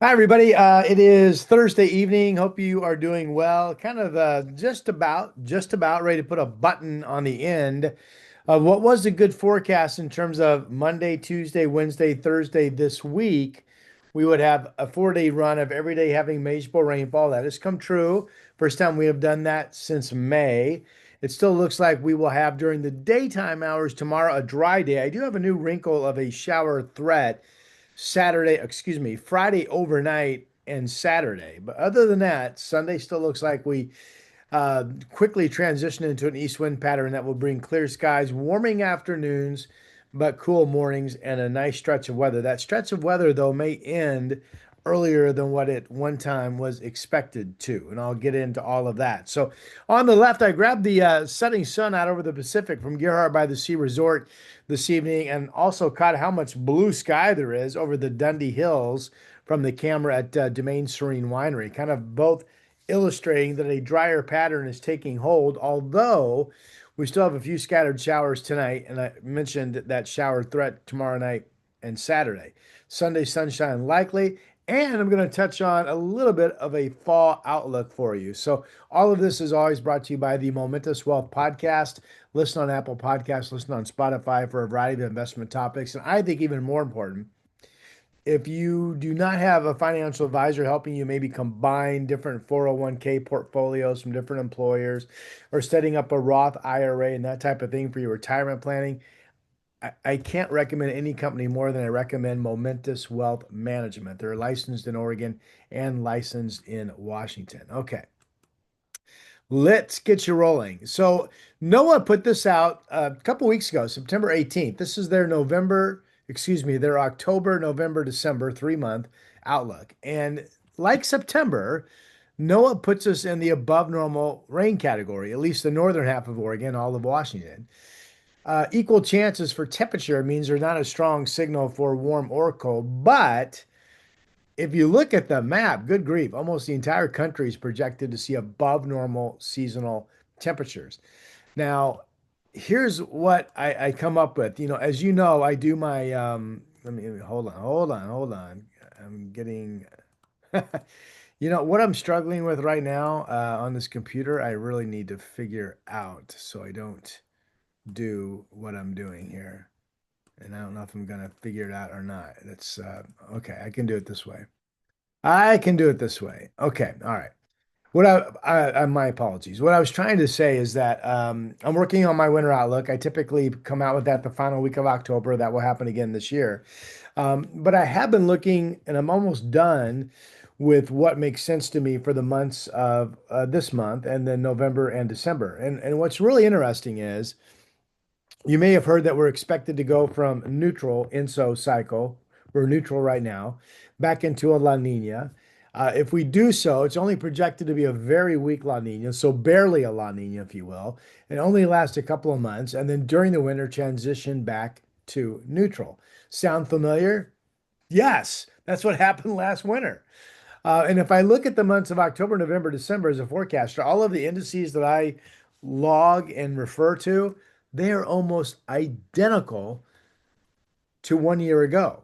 Hi, everybody. It is Thursday evening. Hope you are doing well. Kind of just about ready to put a button on the end of what was a good forecast in terms of Monday, Tuesday, Wednesday, Thursday this week. We would have a 4-day run of every day having measurable rainfall. That has come true. First time we have done that since May. It still looks like we will have during the daytime hours tomorrow a dry day. I do have a new wrinkle of a shower threat Friday overnight and Saturday. But other than that, Sunday still looks like we quickly transition into an east wind pattern that will bring clear skies, warming afternoons, but cool mornings and a nice stretch of weather. That stretch of weather, though, may end earlier than what it one time was expected to. And I'll get into all of that. So on the left, I grabbed the setting sun out over the Pacific from Gerhard by the Sea Resort this evening and also caught how much blue sky there is over the Dundee Hills from the camera at Domaine Serene Winery. Kind of both illustrating that a drier pattern is taking hold, although we still have a few scattered showers tonight. And I mentioned that shower threat tomorrow night and Saturday. Sunday, sunshine likely. And I'm going to touch on a little bit of a fall outlook for you. So, all of this is always brought to you by the Momentous Wealth Podcast. Listen on Apple Podcasts, listen on Spotify for a variety of investment topics. And I think even more important, if you do not have a financial advisor helping you maybe combine different 401k portfolios from different employers or setting up a Roth IRA and that type of thing for your retirement planning, I can't recommend any company more than I recommend Momentous Wealth Management. They're licensed in Oregon and licensed in Washington. Okay, let's get you rolling. So NOAA put this out a couple weeks ago, September 18th. This is their October, November, December 3-month outlook. And like September, NOAA puts us in the above normal rain category, at least the northern half of Oregon, all of Washington. Equal chances for temperature means they're not a strong signal for warm or cold, but if you look at the map, good grief, almost the entire country is projected to see above normal seasonal temperatures. Now, here's what I come up with. As you know, I do my let me hold on. I'm getting what I'm struggling with right now on this computer, I really need to figure out so I don't do what I'm doing here. And I don't know if I'm gonna figure it out or not. That's okay. I can do it this way. I can do it this way. Okay. All right. My apologies. What I was trying to say is that I'm working on my winter outlook. I typically come out with that the final week of October. That will happen again this year. But I have been looking, and I'm almost done with what makes sense to me for the months of this month and then November and December. And what's really interesting is you may have heard that we're expected to go from neutral INSO cycle, we're neutral right now, back into a La Nina. If we do so, it's only projected to be a very weak La Nina, so barely a La Nina, if you will, and only last a couple of months, and then during the winter transition back to neutral. Sound familiar? Yes, that's what happened last winter. And if I look at the months of October, November, December as a forecaster, all of the indices that I log and refer to, they are almost identical to 1 year ago.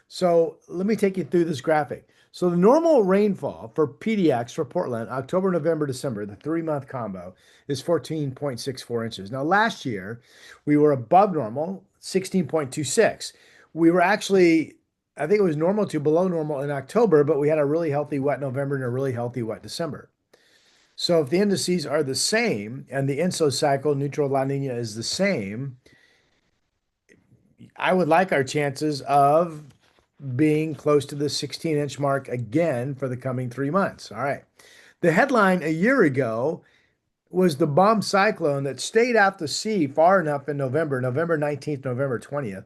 So let me take you through this graphic. So the normal rainfall for PDX for Portland, October, November, December, the 3-month combo is 14.64 inches. Now, last year, we were above normal, 16.26. We were actually, I think it was normal to below normal in October, but we had a really healthy wet November and a really healthy wet December. So if the indices are the same and the INSO cycle, neutral La Nina is the same, I would like our chances of being close to the 16-inch mark again for the coming 3 months. All right. The headline a year ago was the bomb cyclone that stayed out to sea far enough in November, November 19th, November 20th,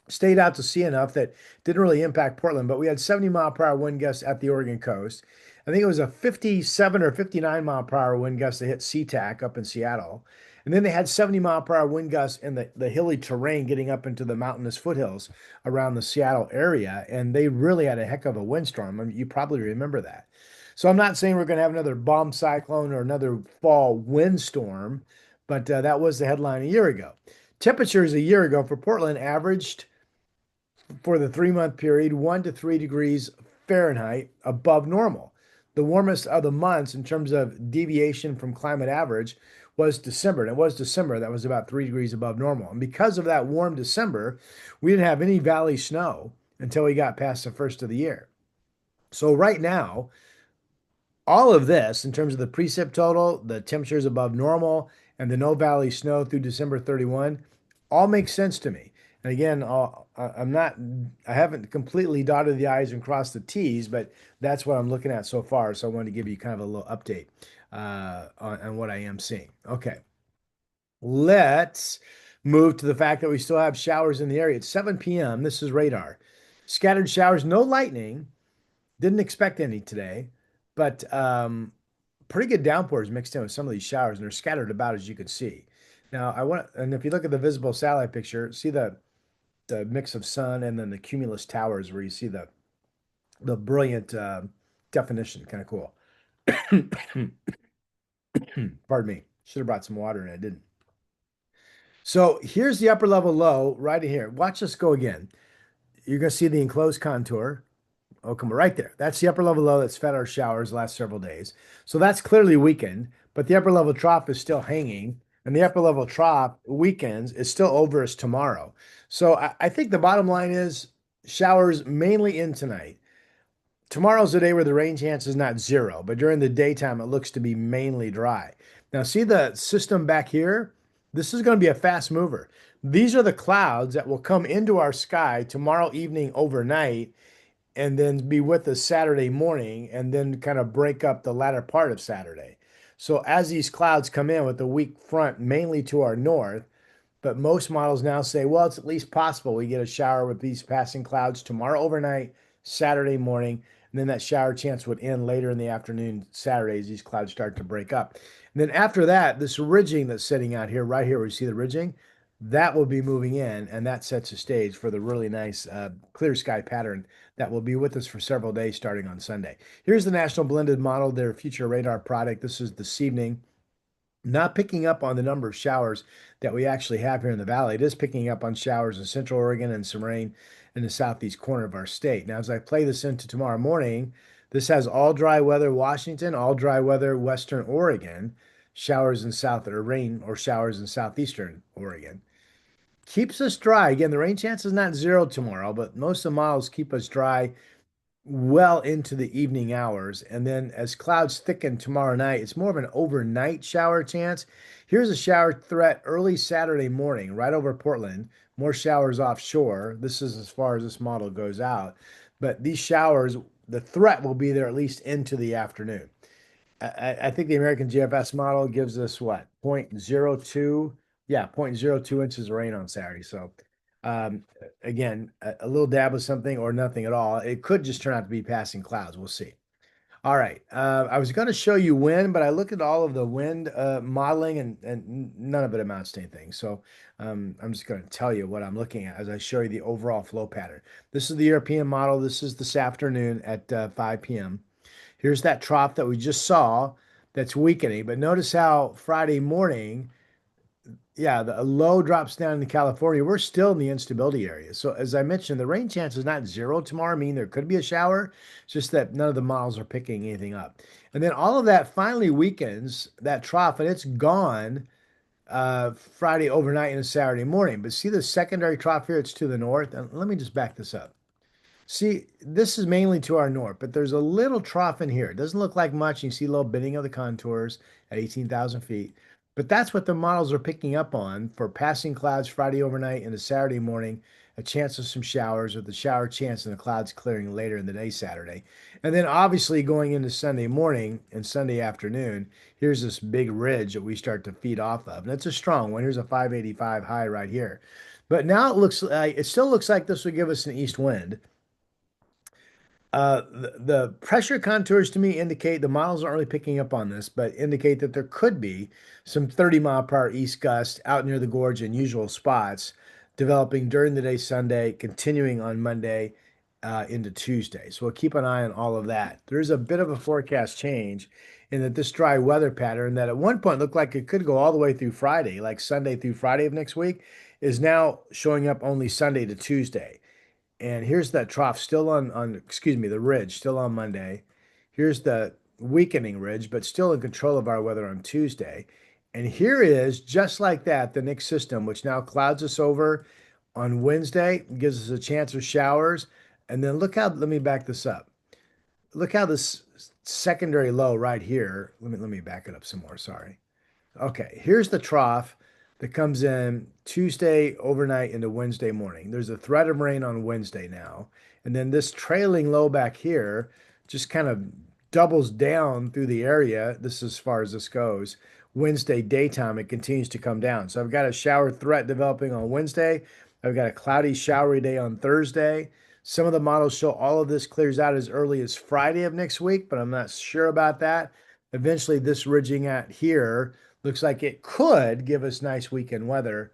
stayed out to sea enough that didn't really impact Portland, but we had 70-mile-per-hour wind gusts at the Oregon coast. I think it was a 57 or 59-mile-per-hour wind gust that hit SeaTac up in Seattle. And then they had 70-mile-per-hour wind gusts in the hilly terrain getting up into the mountainous foothills around the Seattle area. And they really had a heck of a windstorm. I mean, you probably remember that. So I'm not saying we're going to have another bomb cyclone or another fall windstorm, but that was the headline a year ago. Temperatures a year ago for Portland averaged for the 3-month period 1 to 3 degrees Fahrenheit above normal. The warmest of the months in terms of deviation from climate average was December. And it was December that was about 3 degrees above normal. And because of that warm December, we didn't have any valley snow until we got past the first of the year. So right now, all of this in terms of the precip total, the temperatures above normal, and the no valley snow through December 31 all makes sense to me. And again, I'm not, I haven't completely dotted the I's and crossed the T's, but that's what I'm looking at so far. So I wanted to give you kind of a little update on what I am seeing. Okay, let's move to the fact that we still have showers in the area. It's 7 p.m. This is radar. Scattered showers, no lightning. Didn't expect any today, but pretty good downpours mixed in with some of these showers, and they're scattered about as you can see. Now, and if you look at the visible satellite picture, see the mix of sun and then the cumulus towers where you see the brilliant definition. Kind of cool. Pardon me. Should have brought some water and I didn't. So here's the upper level low right here. Watch this go again. You're going to see the enclosed contour. Oh, come on, right there. That's the upper level low that's fed our showers the last several days. So that's clearly weakened, but the upper level trough is still hanging, and the upper level trough weakens is still over us tomorrow. So I think the bottom line is showers mainly in tonight. Tomorrow's the day where the rain chance is not zero, but during the daytime, it looks to be mainly dry. Now, see the system back here? This is going to be a fast mover. These are the clouds that will come into our sky tomorrow evening overnight and then be with us Saturday morning and then kind of break up the latter part of Saturday. So as these clouds come in with the weak front mainly to our north, but most models now say, well, it's at least possible we get a shower with these passing clouds tomorrow overnight, Saturday morning, and then that shower chance would end later in the afternoon, Saturday, as these clouds start to break up. And then after that, this ridging that's sitting out here, right here, where you see the ridging, that will be moving in, and that sets the stage for the really nice clear sky pattern that will be with us for several days starting on Sunday. Here's the National Blended Model, their future radar product. This is this evening. Not picking up on the number of showers that we actually have here in the valley. It is picking up on showers in Central Oregon and some rain in the southeast corner of our state. Now, as I play this into tomorrow morning, this has all dry weather Washington, all dry weather Western Oregon, showers in south or rain or showers in southeastern Oregon. Keeps us dry. Again, the rain chance is not zero tomorrow, but most of the models keep us dry well into the evening hours. And then as clouds thicken tomorrow night, it's more of an overnight shower chance. Here's a shower threat early Saturday morning, right over Portland. More showers offshore. This is as far as this model goes out. But these showers, the threat will be there at least into the afternoon. I think the American GFS model gives us what, 0.02? Yeah, 0.02 inches of rain on Saturday. So um, again, a little dab of something or nothing at all. It could just turn out to be passing clouds. We'll see. All right. I was going to show you wind, but I looked at all of the wind modeling and none of it amounts to anything. So I'm just going to tell you what I'm looking at as I show you the overall flow pattern. This is the European model. This is this afternoon at 5 p.m. Here's that trough that we just saw that's weakening. But notice how Friday morning, yeah, the low drops down into California. We're still in the instability area. So as I mentioned, the rain chance is not zero tomorrow. I mean, there could be a shower. It's just that none of the models are picking anything up. And then all of that finally weakens that trough, and it's gone Friday overnight and Saturday morning. But see the secondary trough here? It's to the north. And let me just back this up. See, this is mainly to our north, but there's a little trough in here. It doesn't look like much. You see a little bending of the contours at 18,000 feet. But that's what the models are picking up on for passing clouds Friday overnight and a Saturday morning, a chance of some showers with the shower chance and the clouds clearing later in the day Saturday. And then obviously going into Sunday morning and Sunday afternoon, here's this big ridge that we start to feed off of. And it's a strong one. Here's a 585 high right here. But now it looks like it still looks like this would give us an east wind. The pressure contours to me indicate the models aren't really picking up on this, but indicate that there could be some 30-mile-per-hour east gusts out near the gorge in usual spots, developing during the day Sunday, continuing on Monday into Tuesday. So we'll keep an eye on all of that. There's a bit of a forecast change in that this dry weather pattern that at one point looked like it could go all the way through Friday, like Sunday through Friday of next week, is now showing up only Sunday to Tuesday. And here's that trough still excuse me, the ridge still on Monday. Here's the weakening ridge, but still in control of our weather on Tuesday. And here is, just like that, the next system, which now clouds us over on Wednesday, gives us a chance of showers. And then look how, let me back this up. Look how this secondary low right here, let me back it up some more, sorry. Okay, here's the trough that comes in Tuesday overnight into Wednesday morning. There's a threat of rain on Wednesday now. And then this trailing low back here just kind of doubles down through the area. This is as far as this goes. Wednesday daytime, it continues to come down. So I've got a shower threat developing on Wednesday. I've got a cloudy, showery day on Thursday. Some of the models show all of this clears out as early as Friday of next week, but I'm not sure about that. Eventually, this ridging out here looks like it could give us nice weekend weather.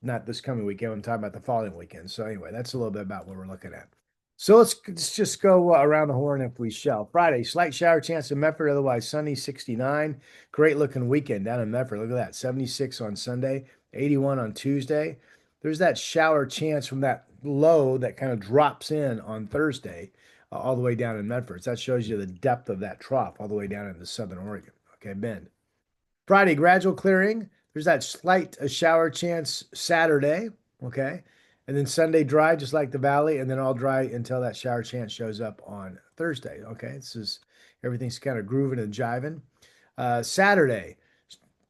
Not this coming weekend. I'm talking about the following weekend. So anyway, that's a little bit about what we're looking at. So let's just go around the horn if we shall. Friday, slight shower chance in Medford, otherwise sunny, 69. Great looking weekend down in Medford. Look at that, 76 on Sunday, 81 on Tuesday. There's that shower chance from that low that kind of drops in on Thursday, all the way down in Medford. So that shows you the depth of that trough all the way down into Southern Oregon. Okay, Bend. Friday, gradual clearing. There's that slight shower chance Saturday, okay? And then Sunday, dry, just like the valley, and then all dry until that shower chance shows up on Thursday, okay? Everything's kind of grooving and jiving. Saturday,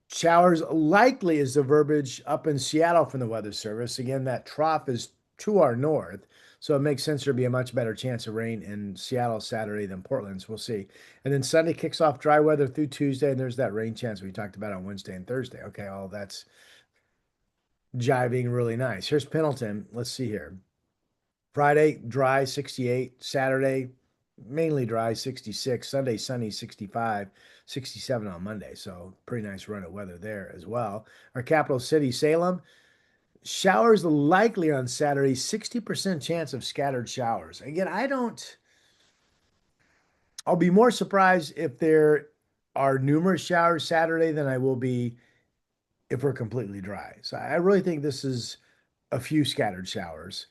showers likely is the verbiage up in Seattle from the Weather Service. Again, that trough is to our north, so it makes sense there'd be a much better chance of rain in Seattle Saturday than Portland's. We'll see. And then Sunday kicks off dry weather through Tuesday, and there's that rain chance we talked about on Wednesday and Thursday. Okay, all that's jiving really nice. Here's Pendleton. Let's see here. Friday, dry, 68. Saturday, mainly dry, 66. Sunday, sunny, 65. 67 on Monday. So pretty nice run of weather there as well. Our capital city, Salem. Showers likely on Saturday, 60% chance of scattered showers. Again, I'll be more surprised if there are numerous showers Saturday than I will be if we're completely dry. So I really think this is a few scattered showers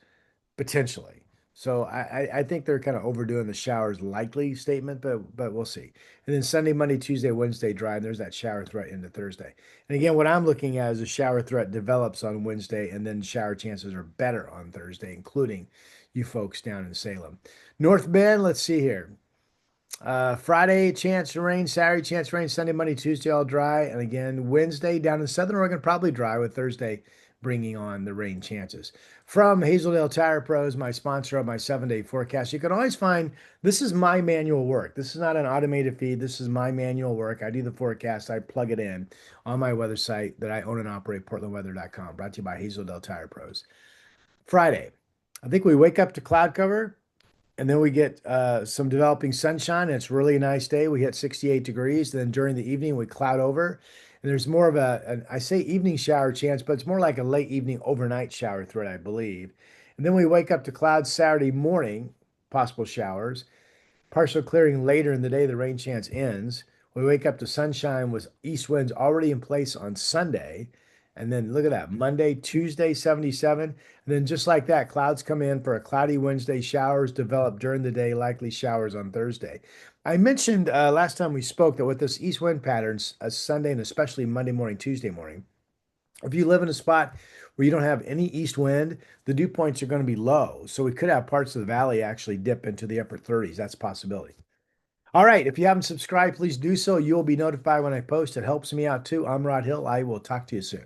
potentially. So I think they're kind of overdoing the showers likely statement, but we'll see. And then Sunday, Monday, Tuesday, Wednesday dry, and there's that shower threat into Thursday. And again, what I'm looking at is a shower threat develops on Wednesday, and then shower chances are better on Thursday, including you folks down in Salem. North Bend, let's see here. Friday, chance to rain. Saturday, chance to rain. Sunday, Monday, Tuesday, all dry. And again, Wednesday down in Southern Oregon, probably dry, with Thursday bringing on the rain chances. From Hazeldale Tire Pros, my sponsor of my 7-day forecast, you can always find, this is my manual work. This is not an automated feed. This is my manual work. I do the forecast. I plug it in on my weather site that I own and operate, portlandweather.com, brought to you by Hazeldale Tire Pros. Friday, I think we wake up to cloud cover. And then we get some developing sunshine, and it's really a nice day. We hit 68 degrees. Then during the evening, we cloud over. And there's more of I say evening shower chance, but it's more like a late evening overnight shower threat, I believe. And then we wake up to clouds Saturday morning, possible showers. Partial clearing later in the day, the rain chance ends. We wake up to sunshine with east winds already in place on Sunday. And then look at that, Monday, Tuesday, 77. And then just like that, clouds come in for a cloudy Wednesday, showers develop during the day, likely showers on Thursday. I mentioned last time we spoke that with this east wind patterns, Sunday and especially Monday morning, Tuesday morning, if you live in a spot where you don't have any east wind, the dew points are going to be low. So we could have parts of the valley actually dip into the upper 30s. That's a possibility. All right. If you haven't subscribed, please do so. You'll be notified when I post. It helps me out too. I'm Rod Hill. I will talk to you soon.